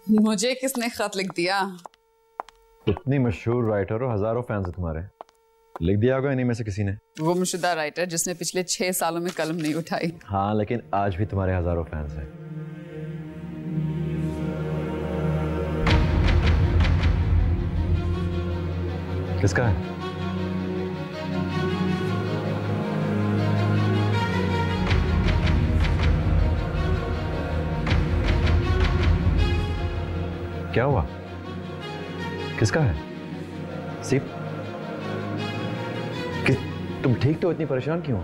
मुझे किसने खत लिख दिया? इतनी मशहूर राइटर हो, हजारों फैंस हैं तुम्हारे, लिख दिया होगा इन्हीं में से किसी ने। वो मुर्शिदा राइटर जिसने पिछले 6 सालों में कलम नहीं उठाई। हाँ, लेकिन आज भी तुम्हारे हजारों फैंस हैं। किसका है? क्या हुआ? किसका है? सिर्फ तुम ठीक तो, इतनी परेशान क्यों?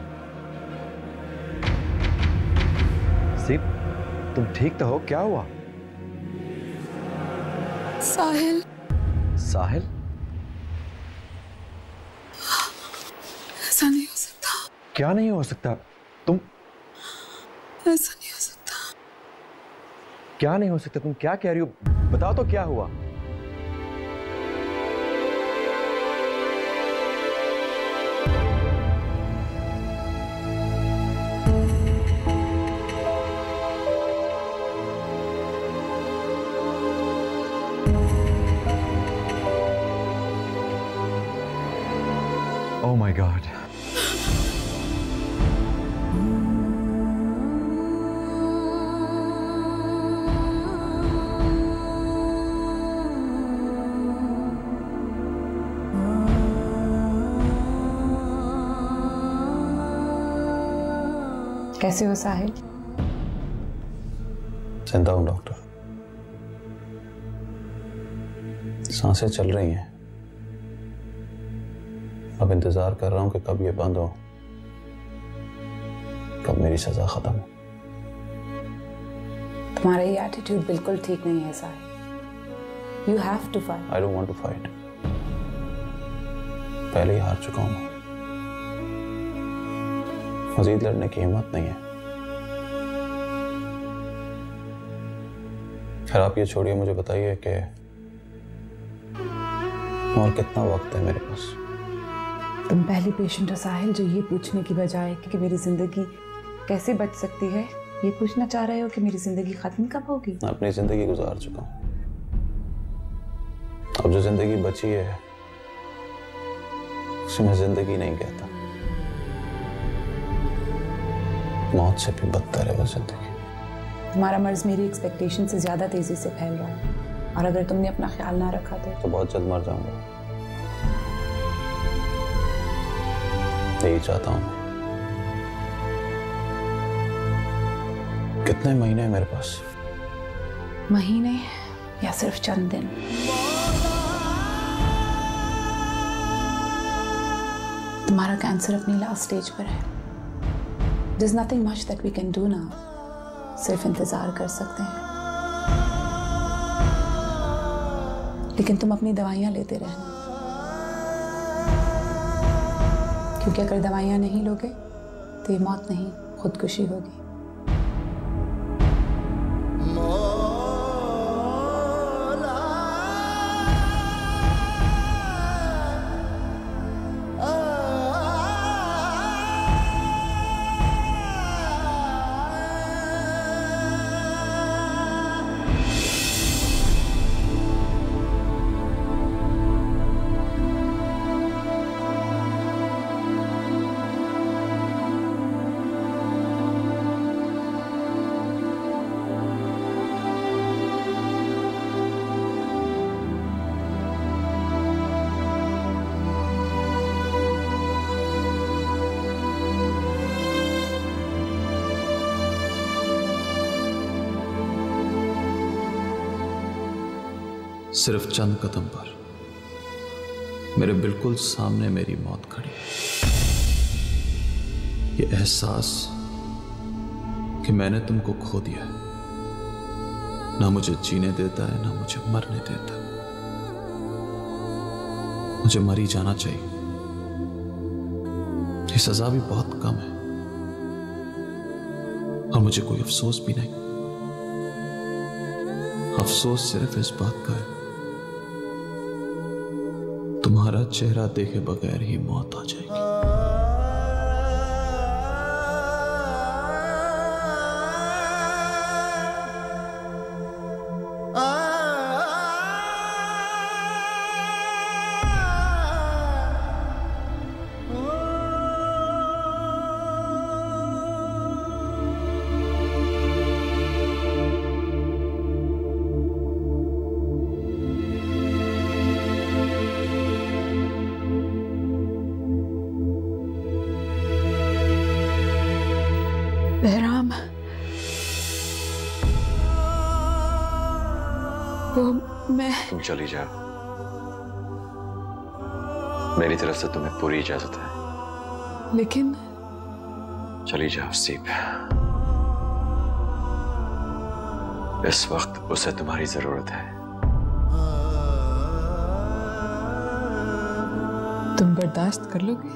सिर्फ तुम ठीक तो हो? क्या हुआ? साहिल। साहिल? ऐसा नहीं हो सकता। क्या नहीं हो सकता? तुम ऐसा नहीं हो सकता। क्या नहीं हो सकता? तुम क्या कह रही हो? बताओ तो क्या हुआ? Oh my God. कैसे हो साहिल? जिंदा हूं डॉक्टर, सांसें चल रही हैं। अब इंतजार कर रहा हूं कि कब ये बंद हो, कब मेरी सजा खत्म हो। तुम्हारा ये एटीट्यूड बिल्कुल ठीक नहीं है Sahil. You have to fight. I don't want to fight. पहले ही हार चुका हूं मैं, मजीद लड़ने की हिम्मत नहीं है। फिर आप ये छोड़िए, मुझे बताइए कि और कितना वक्त है मेरे पास? तुम पहली पेशेंट हो साहिल जो ये पूछने की बजाय कि मेरी जिंदगी कैसे बच सकती है, ये पूछना चाह रहे हो कि मेरी जिंदगी खत्म कब होगी? मैं अपनी जिंदगी गुजार चुका हूं। अब जो जिंदगी बची है उसे मैं जिंदगी नहीं कहता, मौत से भी बदतर है वो जिंदगी। तुम्हारा मर्ज मेरी एक्सपेक्टेशन से ज्यादा तेजी से फैल रहा है, और अगर तुमने अपना ख्याल ना रखा तो बहुत जल्द मर जाऊंगा। यही चाहता हूं। कितने महीने हैं मेरे पास? महीने या सिर्फ चंद दिन? तुम्हारा कैंसर अपनी लास्ट स्टेज पर है। There's nothing much that we can do now. सिर्फ इंतजार कर सकते हैं, लेकिन तुम अपनी दवाइयां लेते रहना, क्योंकि अगर दवाइयां नहीं लोगे तो ये मौत नहीं खुदकुशी होगी। सिर्फ चंद कदम पर मेरे बिल्कुल सामने मेरी मौत खड़ी है। ये एहसास कि मैंने तुमको खो दिया, ना मुझे जीने देता है ना मुझे मरने देता। मुझे मर ही जाना चाहिए। ये सजा भी बहुत कम है और मुझे कोई अफसोस भी नहीं। अफसोस सिर्फ इस बात का है तुम्हारा चेहरा देखे बगैर ही मौत आ जाएगी। बहराम, वो मैं। तुम चली जाओ, मेरी तरफ से तुम्हें पूरी इजाजत है। लेकिन चली जाओ सीप, इस वक्त उसे तुम्हारी जरूरत है। तुम बर्दाश्त कर लोगे?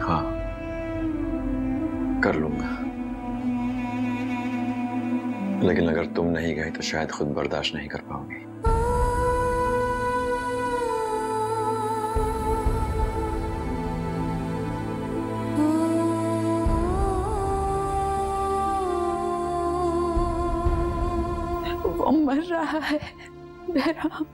हाँ, कर लूंगा, लेकिन अगर तुम नहीं गई तो शायद खुद बर्दाश्त नहीं कर पाऊंगी। वो मर रहा है बहराम।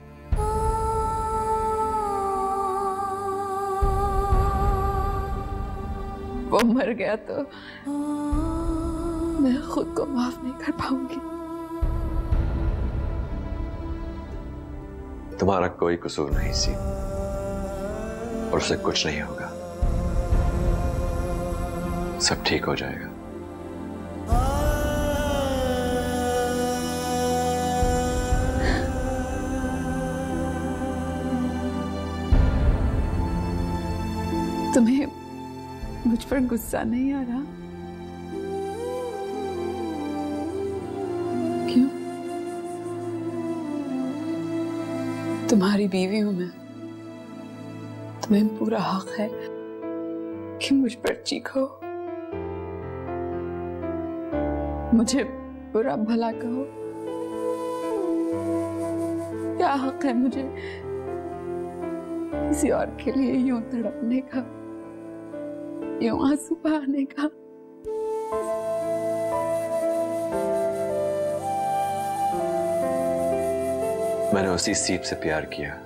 वो मर गया तो मैं खुद को माफ नहीं कर पाऊंगी। तुम्हारा कोई कसूर नहीं सी, और उससे कुछ नहीं होगा, सब ठीक हो जाएगा। तुम्हें मुझ पर गुस्सा नहीं आ रहा? क्यों? तुम्हारी बीवी हूं मैं, तुम्हें पूरा हक है कि मुझ पर चीखो, मुझे बुरा भला कहो। क्या हक है मुझे किसी और के लिए यूं तड़पने का, यूं आंसू बहाने का? मैंने उसी सीप से प्यार किया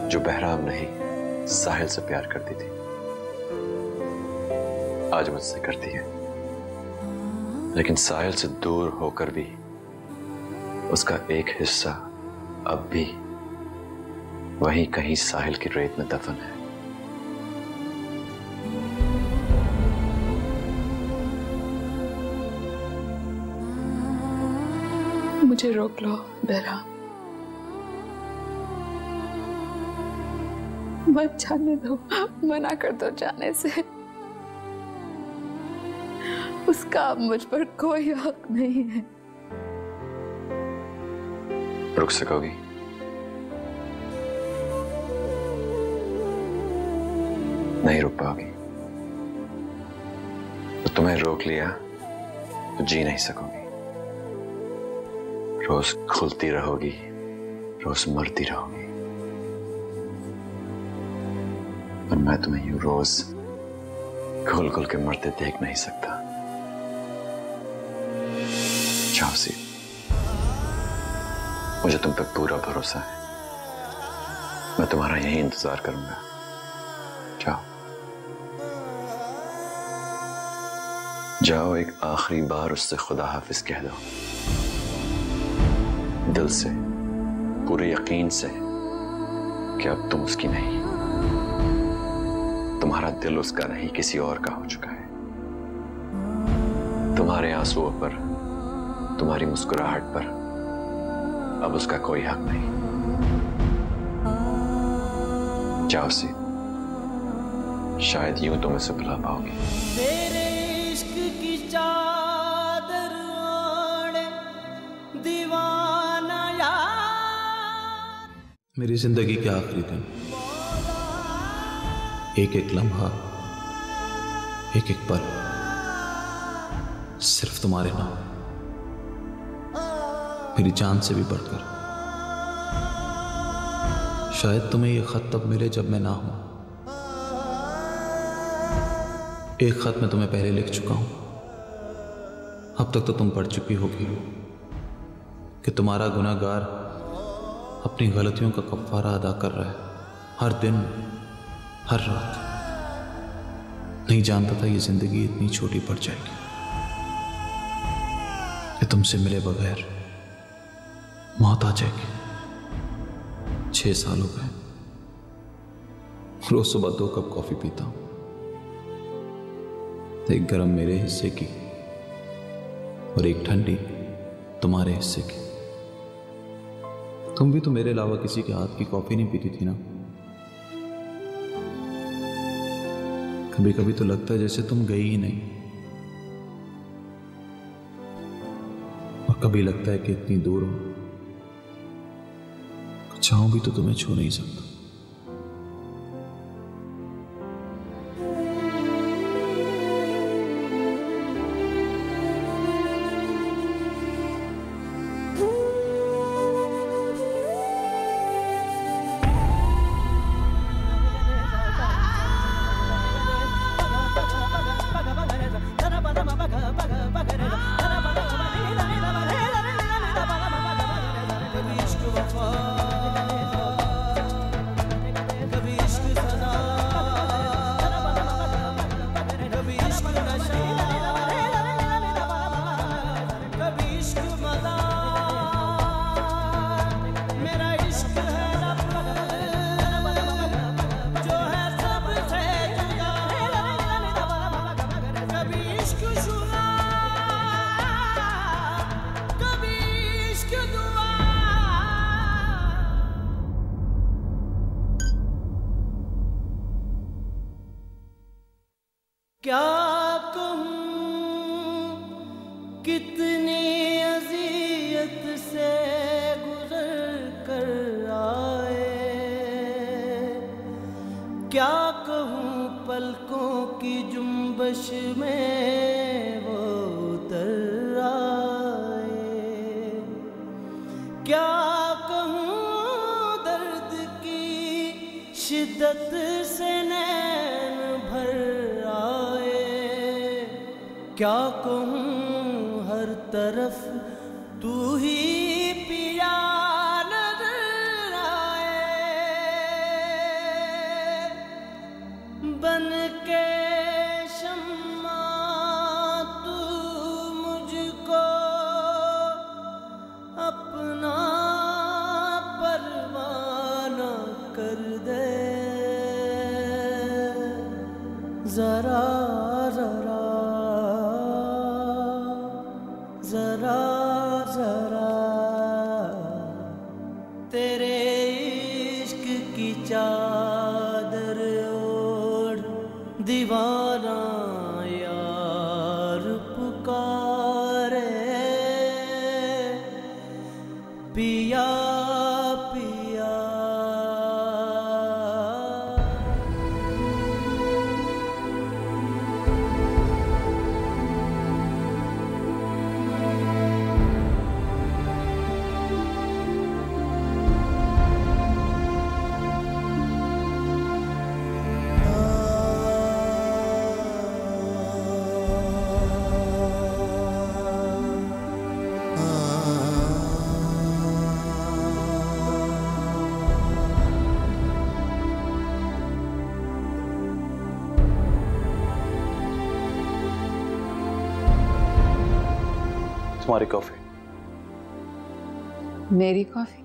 जो बहराम नहीं साहिल से प्यार करती थी, आज मुझसे करती है। लेकिन साहिल से दूर होकर भी उसका एक हिस्सा अब भी वहीं कहीं साहिल की रेत में दफन है। मुझे रोक लो बहराम, मत जाने दो, मना कर दो जाने से। उसका मुझ पर कोई हक नहीं है। रुक सकोगी? नहीं रुक पाओगी तो तुम्हें रोक लिया तो जी नहीं सकोगी। रोज खुलती रहोगी, रोज मरती रहोगी, और मैं तुम्हें यूं रोज खुल खुल के मरते देख नहीं सकता। जाओ सी, मुझे तुम पे पूरा भरोसा है, मैं तुम्हारा यही इंतजार करूंगा। जाओ जाओ, एक आखिरी बार उससे खुदा हाफिज कह दो, दिल से, पूरे यकीन से कि अब तुम उसकी नहीं, तुम्हारा दिल उसका नहीं किसी और का हो चुका है। तुम्हारे आंसुओं पर, तुम्हारी मुस्कुराहट पर अब उसका कोई हक नहीं। जाओ सी, शायद यूं तुम इसे भुला पाओगे। तेरे इश्क की चादर ओढ़े दीवाना यार। मेरी जिंदगी के आखिरी दिन, एक एक लम्हा, एक एक पल सिर्फ तुम्हारे नाम, मेरी जान से भी बढ़कर। शायद तुम्हें यह खत तब मिले जब मैं ना हूं। एक खत मैं तुम्हें पहले लिख चुका हूं, अब तक तो तुम पढ़ चुकी होगी कि तुम्हारा गुनाहगार अपनी गलतियों का कफ़ारा अदा कर रहा है, हर दिन, हर रात। नहीं जानता था ये जिंदगी इतनी छोटी पड़ जाएगी कि तुमसे मिले बगैर मौत आ जाएगी। 6 साल हो गए, रोज सुबह 2 कप कॉफी पीता हूं, एक गरम मेरे हिस्से की और एक ठंडी तुम्हारे हिस्से की। तुम भी तो मेरे अलावा किसी के हाथ की कॉफी नहीं पीती थी ना। कभी कभी तो लगता है जैसे तुम गई ही नहीं, और कभी लगता है कि इतनी दूर हो, चाहूं भी तो तुम्हें छू नहीं सकता। क्या कहूँ कितनी अज़ियत से गुज़र कर आए, क्या कहूँ पलकों की जुम्बश में वो उतर आए, क्या कहूँ दर्द की शिद्दत से नैन भर, क्या कहूँ हर तरफ तू ही पिया नजर आए, बन के शम्मा तू मुझको अपना परवाना कर दे, जरा जरा जरा जरा तेरे इश्क की चादर ओढ़ दीवाना यार पुकारे, पिया पिया तुम्हारी कॉफी। मेरी कॉफी?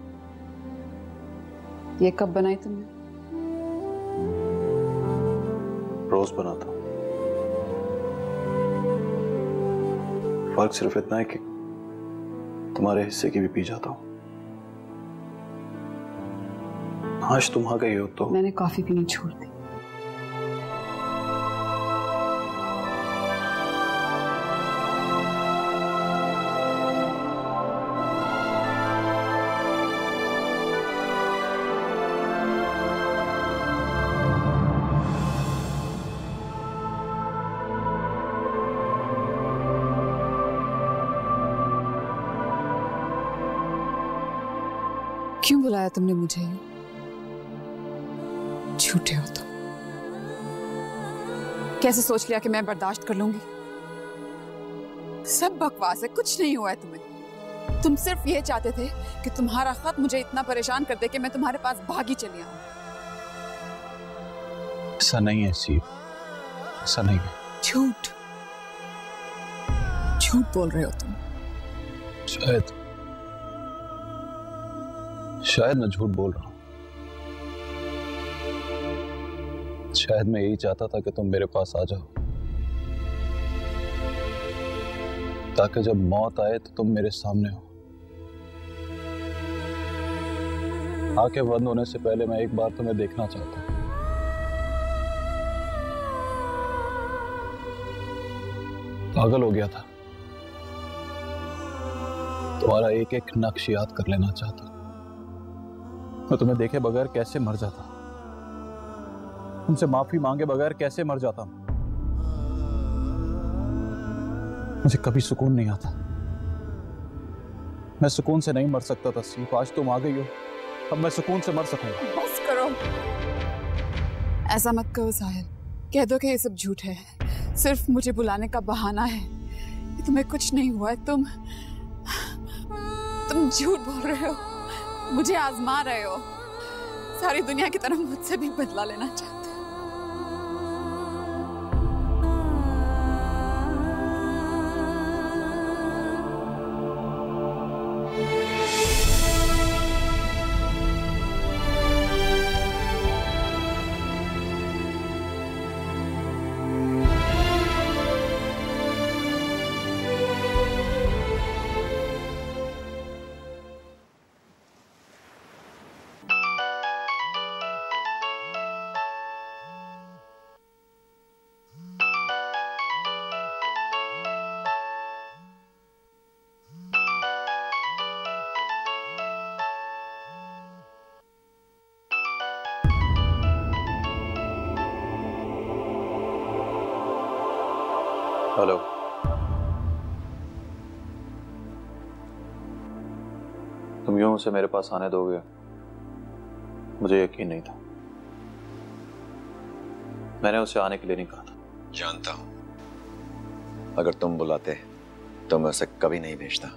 ये कब बनाई तुमने? रोज बनाता हूं। फर्क सिर्फ इतना है कि तुम्हारे हिस्से की भी पी जाता हूं। आज तुम आ गई हो तो मैंने कॉफी पीनी छोड़ दी। क्यों बुलाया तुमने मुझे? झूठे हो तुम। कैसे सोच लिया कि मैं बर्दाश्त कर लूंगी? सब बकवास है, कुछ नहीं हुआ है तुम्हें। तुम सिर्फ ये चाहते थे कि तुम्हारा खत मुझे इतना परेशान कर दे कि मैं तुम्हारे पास भागी चली आऊं। ऐसा नहीं है सीप, ऐसा नहीं है। झूठ झूठ बोल रहे हो तुम। शायद मैं झूठ बोल रहा हूं। शायद मैं यही चाहता था कि तुम मेरे पास आ जाओ, ताकि जब मौत आए तो तुम मेरे सामने हो। आंखें बंद होने से पहले मैं एक बार तुम्हें देखना चाहता हूं। पागल हो गया था, तुम्हारा एक एक नक्श याद कर लेना चाहता हूं। मैं तुम्हें देखे बगैर कैसे मर जाता, तुमसे माफी मांगे बगैर कैसे मर जाता। मुझे कभी सुकून नहीं आता। मैं सुकून से नहीं मर सकता था सिर्फ, आज तुम आ गई हो, अब मैं सुकून से मर सकूंगा। बस करो, ऐसा मत कहो साहिल। कह दो कि ये सब झूठ है, सिर्फ मुझे बुलाने का बहाना है। तुम्हें कुछ नहीं हुआ है, तुम झूठ बोल रहे हो, मुझे आजमा रहे हो। सारी दुनिया की तरह मुझसे भी बदला लेना चाहते हो। हेलो, तुम यूं उसे मेरे पास आने दोगे, मुझे यकीन नहीं था। मैंने उसे आने के लिए नहीं कहा था। जानता हूं, अगर तुम बुलाते तो मैं उसे कभी नहीं भेजता।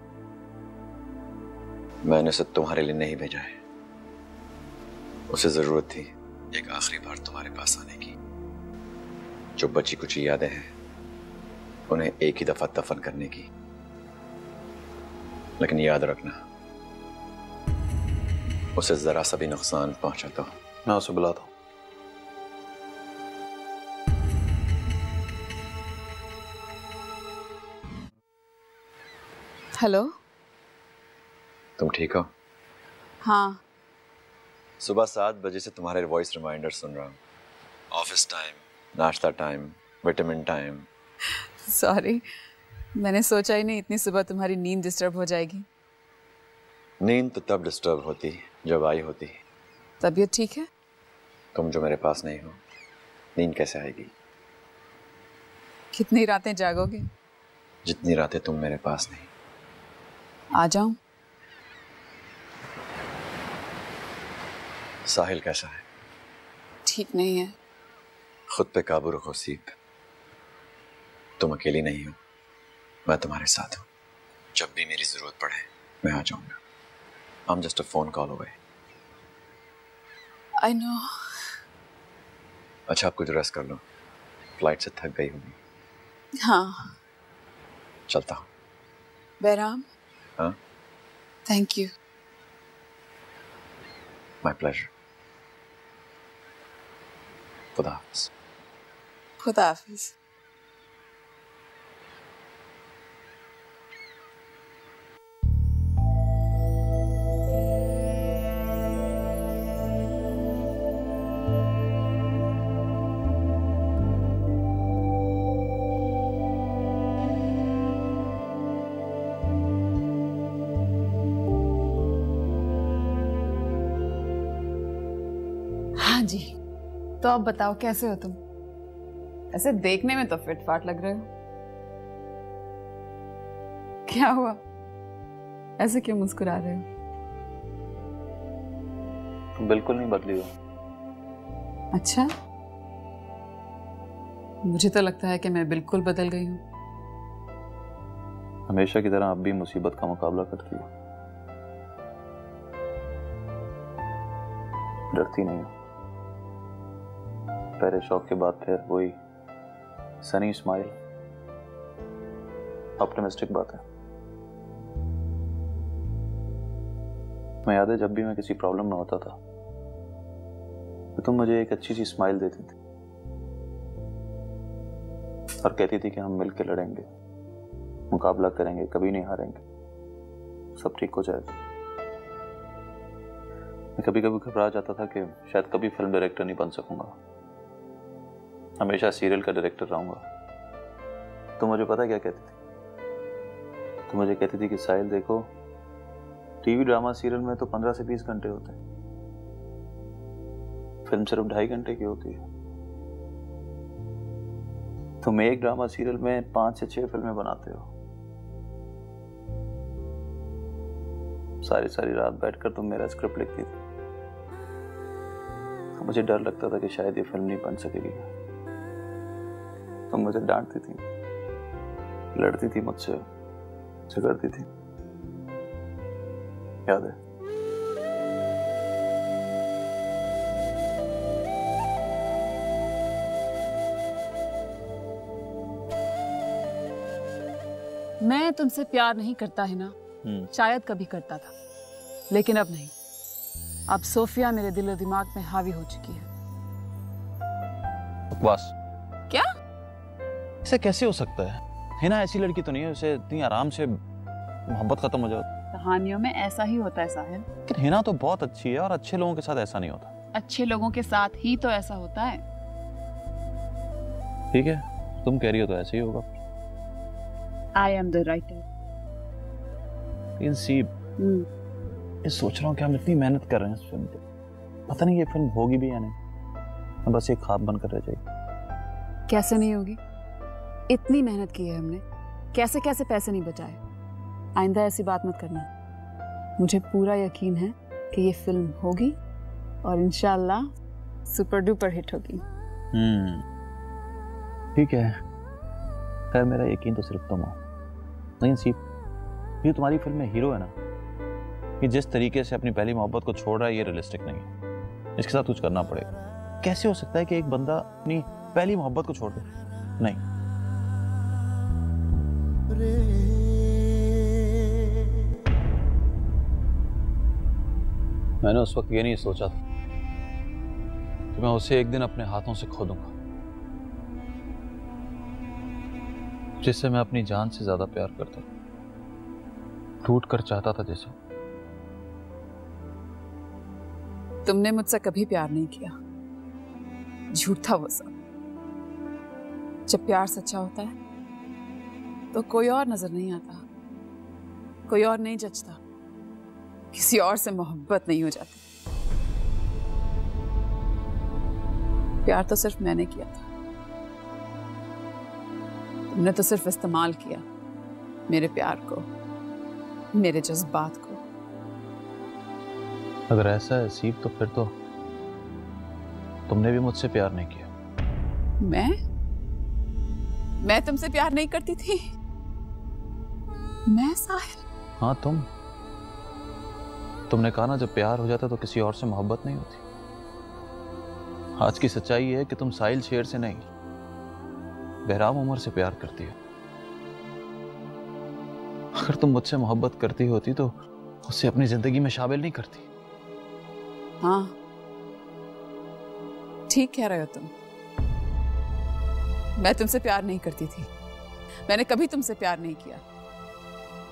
मैंने उसे तुम्हारे लिए नहीं भेजा है। उसे जरूरत थी एक आखिरी बार तुम्हारे पास आने की। जो बची कुछ यादें हैं उन्हें एक ही दफा दफन करने की। लेकिन याद रखना, उसे जरा सा भी नुकसान पहुंचा तो मैं उसे बुलाता हूं। हेलो, तुम ठीक हो? हाँ। सुबह 7 बजे से तुम्हारे वॉइस रिमाइंडर सुन रहा हूँ। ऑफिस टाइम, नाश्ता टाइम, विटामिन टाइम। सॉरी, मैंने सोचा ही नहीं इतनी सुबह तुम्हारी नींद डिस्टर्ब हो जाएगी। नींद तो तब डिस्टर्ब होती जब आई होती। तबीयत ठीक है? तुम जो मेरे पास नहीं हो, नींद कैसे आएगी? कितनी रातें जागोगे? जितनी रातें तुम मेरे पास नहीं। आ जाऊं? साहिल कैसा है? ठीक नहीं है। खुद पे काबू रखो सीप। तुम अकेली नहीं हो, मैं तुम्हारे साथ हूं। जब भी मेरी जरूरत पड़े मैं आ जाऊंगा। I'm just a phone call away. I know. अच्छा, आप कुछ रेस्ट कर लो, फ्लाइट से थक गई होगी। हाँ। चलता हूँ। बैराम। हाँ? Thank you. My pleasure. खुदा हाफिज। खुदा हाफिज। हाँ जी, तो अब बताओ कैसे हो तुम? ऐसे देखने में तो फिट फाट लग रहे हो। क्या हुआ? ऐसे क्यों मुस्कुरा रहे हो? तुम बिल्कुल नहीं बदली हो। अच्छा, मुझे तो लगता है कि मैं बिल्कुल बदल गई हूँ। हमेशा की तरह आप भी मुसीबत का मुकाबला करती हो, डरती नहीं हो। पहले शौक के बाद फिर वही सनी स्माइल। ऑप्टिमिस्टिक बात है। मैं याद है जब भी मैं किसी प्रॉब्लम में होता था तो तुम मुझे एक अच्छी सी स्माइल देती थी और कहती थी कि हम मिलकर लड़ेंगे। मुकाबला करेंगे, कभी नहीं हारेंगे, सब ठीक हो जाएगा। मैं कभी कभी घबरा जाता था कि शायद कभी फिल्म डायरेक्टर नहीं बन सकूंगा, हमेशा सीरियल का डायरेक्टर रहूंगा। तो मुझे पता क्या कहती थी? तो मुझे कहती थी कि साहिल देखो, टीवी ड्रामा सीरियल में तो 15 से 20 घंटे होते हैं, फिल्म सिर्फ 2.5 घंटे की होती है। तुम एक ड्रामा सीरियल में 5 से 6 फिल्में बनाते हो। सारी सारी रात बैठकर तुम मेरा स्क्रिप्ट लिखती थी। मुझे डर लगता था कि शायद ये फिल्म नहीं बन सकेगी। तुम मुझे डांटती थी, लड़ती थी मुझसे, झगड़ती थी, याद है? मैं तुमसे प्यार नहीं करता है ना, शायद कभी करता था, लेकिन अब नहीं। अब सोफिया मेरे दिल और दिमाग में हावी हो चुकी है। बकवास। क्या? ऐसा कैसे हो सकता है? हिना ऐसी लड़की तो नहीं है उसे इतनी आराम से मोहब्बत खत्म हो जाए। कहानियों में ऐसा ही होता है साहिल। लेकिन हिना तो बहुत अच्छी है और अच्छे लोगों के साथ ऐसा नहीं होता। अच्छे लोगों के साथ ही तो ऐसा होता है। ठीक है, तुम कह रही हो तो ऐसे ही होगा। I am the writer. लेकिन सी, मैं सोच रहा हूँ कि हम इतनी मेहनत कर रहे हैं इस फिल्म पे, पता नहीं ये फिल्म होगी भी या नहीं। मैं बस एक ख्वाब बनकर रह जाएगी। कैसे नहीं होगी? इतनी मेहनत की है हमने, कैसे कैसे पैसे नहीं बचाए। आइंदा ऐसी बात मत करना। मुझे पूरा यकीन है कि ये फिल्म होगी और इंशाल्लाह सुपर डुपर हिट होगी। ठीक है, खैर मेरा यकीन तो सिर्फ तुम हो। लेकिन सी, ये तुम्हारी फिल्म में हीरो है ना, कि जिस तरीके से अपनी पहली मोहब्बत को छोड़ रहा है, ये रियलिस्टिक नहीं है। इसके साथ कुछ करना पड़ेगा। कैसे हो सकता है कि एक बंदा अपनी पहली मोहब्बत को छोड़ दे? नहीं। मैंने उस वक्त ये नहीं सोचा था कि मैं उसे एक दिन अपने हाथों से खो दूंगा, जिससे मैं अपनी जान से ज्यादा प्यार करता था, टूट कर चाहता था जैसे। तुमने मुझसे कभी प्यार नहीं किया, झूठा वो सब। जब प्यार सच्चा होता है तो कोई और नजर नहीं आता, कोई और नहीं जचता, किसी और से मोहब्बत नहीं हो जाती। प्यार तो सिर्फ मैंने किया था, तुमने तो सिर्फ इस्तेमाल किया मेरे प्यार को, मेरे जज्बात को। अगर ऐसा है सीप, तो फिर तो तुमने भी मुझसे प्यार नहीं किया। मैं तुमसे प्यार नहीं करती थी? मैं साहिल? हाँ, तुमने कहा ना, जब प्यार हो जाता तो किसी और से मोहब्बत नहीं होती। आज की सच्चाई है कि तुम साहिल शेर से नहीं, बहराम उमर से प्यार करती हो। अगर तुम मुझसे मोहब्बत करती होती तो उसे अपनी जिंदगी में शामिल नहीं करती। हाँ, ठीक कह रहे हो तुम। मैं तुमसे प्यार नहीं करती थी, मैंने कभी तुमसे प्यार नहीं किया,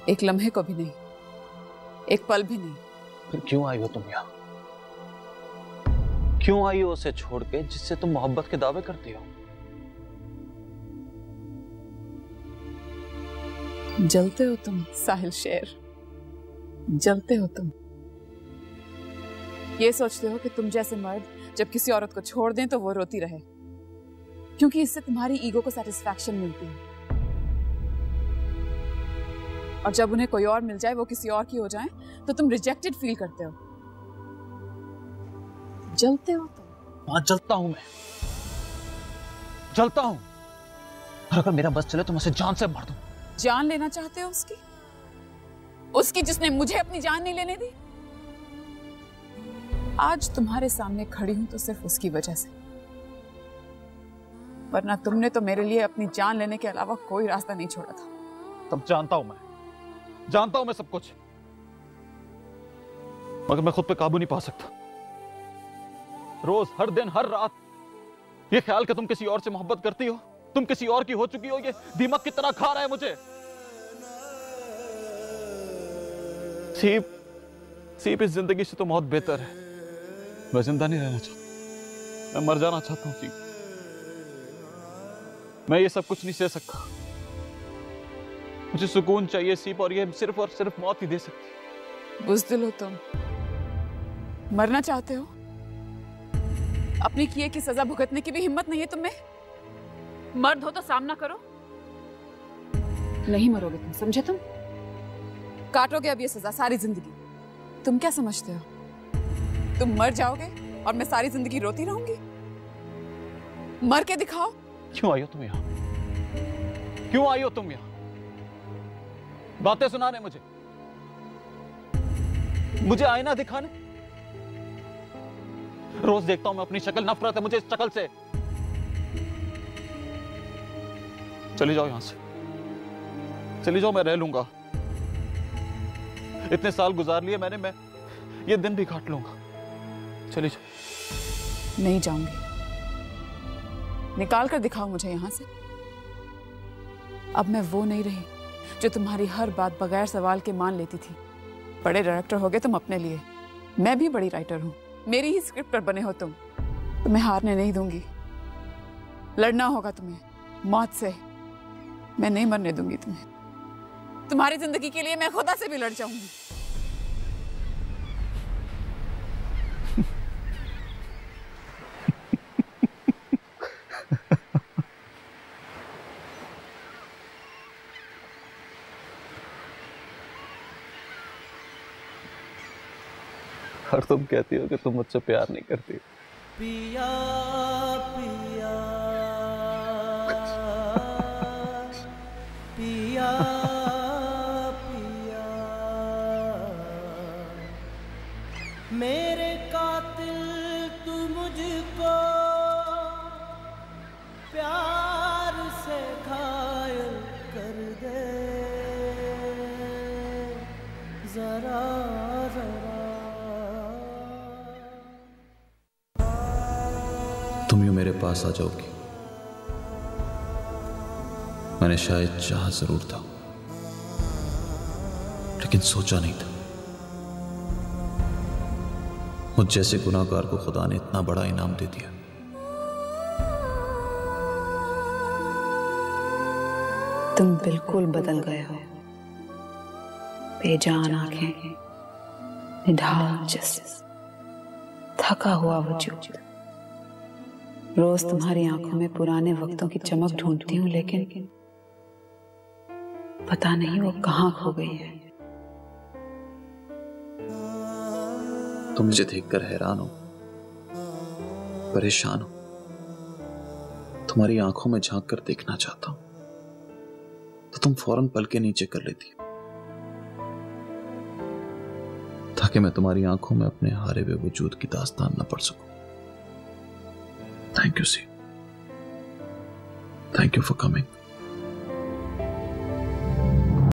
एक लम्हे को भी नहीं, एक पल भी नहीं। फिर क्यों आई हो तुम यहाँ? क्यों आई हो उसे छोड़ के जिससे तुम मोहब्बत के दावे करती हो? जलते हो तुम साहिल शेर, जलते हो तुम। ये सोचते हो कि तुम जैसे मर्द जब किसी औरत को छोड़ दें तो वो रोती रहे, क्योंकि इससे तुम्हारी ईगो को सेटिस्फैक्शन मिलती है, और जब उन्हें कोई और मिल जाए, वो किसी और की हो जाए, तो तुम रिजेक्टेड फील करते हो। जलते हो तुम। हाँ, जलता हूं मैं, जलता हूं, और अगर मेरा बस चले तो मैं उसे जान से मार दूं। जान लेना चाहते हो उसकी जिसने मुझे अपनी जान नहीं लेने दी? आज तुम्हारे सामने खड़ी हूं तो सिर्फ उसकी वजह से, वरना तुमने तो मेरे लिए अपनी जान लेने के अलावा कोई रास्ता नहीं छोड़ा था। तब जानता हूं मैं सब कुछ, मगर मैं खुद पे काबू नहीं पा सकता। रोज, हर दिन, हर रात ये ख्याल कि तुम किसी और से मोहब्बत करती हो, तुम किसी और की हो चुकी हो, ये दिमाग की तरह खा रहा है मुझे। सीप इस जिंदगी से तो बहुत बेहतर है। मैं जिंदा नहीं रहना चाहता, मैं मर जाना चाहता हूँ सीप। मैं ये सब कुछ नहीं सह सकता। मुझे सुकून चाहिए सीप, और ये सिर्फ और सिर्फ मौत ही दे सकती। बुज़दिल हो तुम, मरना चाहते हो। अपनी किए की सजा भुगतने की भी हिम्मत नहीं है तुम्हें। मर्द हो तो सामना करो। नहीं मरोगे तुम, समझे? तुम काटोगे अब ये सजा सारी जिंदगी। तुम क्या समझते हो तुम मर जाओगे और मैं सारी जिंदगी रोती रहूंगी? मर के दिखाओ। क्यों आई हो तुम यहाँ? क्यों आई हो तुम यहाँ? बातें सुनाने मुझे आईना दिखाने? रोज देखता हूं मैं अपनी शक्ल, नफरत है मुझे इस शक्ल से। चली जाओ यहां से, चली जाओ, मैं रह लूंगा। इतने साल गुजार लिए मैंने, मैं ये दिन भी काट लूंगा। चली जाओ। नहीं जाऊंगी। निकाल कर दिखाओ मुझे यहां से। अब मैं वो नहीं रही जो तुम्हारी हर बात बगैर सवाल के मान लेती थी। बड़े डायरेक्टर हो गए तुम अपने लिए, मैं भी बड़ी राइटर हूं। मेरी ही स्क्रिप्ट पर बने हो तुम। तुम्हें हारने नहीं दूंगी। लड़ना होगा तुम्हें मौत से। मैं नहीं मरने दूंगी तुम्हें। तुम्हारी जिंदगी के लिए मैं खुदा से भी लड़ जाऊंगी। और तुम कहती हो कि तुम मुझसे प्यार नहीं करती। पिया पिया पिया पिया, मेरे कातिल तू मुझको प्यार से घायल कर दे जरा जरा। तुम यूं मेरे पास आ जाओगी, मैंने शायद चाहा जरूर था, लेकिन सोचा नहीं था मुझ जैसे गुनाहगार को खुदा ने इतना बड़ा इनाम दे दिया। तुम बिल्कुल बदल गए हो। बेजान आंखें, निढाल जिस्म, थका हुआ वजूद। रोज तुम्हारी आंखों में पुराने वक्तों की चमक ढूंढती हूँ, लेकिन पता नहीं वो कहाँ खो गई है। तुम मुझे देखकर हैरान हो, परेशान हो। तुम्हारी आंखों में झांक कर देखना चाहता हूं तो तुम फौरन पल के नीचे कर लेती हो, ताकि मैं तुम्हारी आंखों में अपने हारे हुए वजूद की दास्तान न पढ़ सकूं। Thank you see, thank you for coming.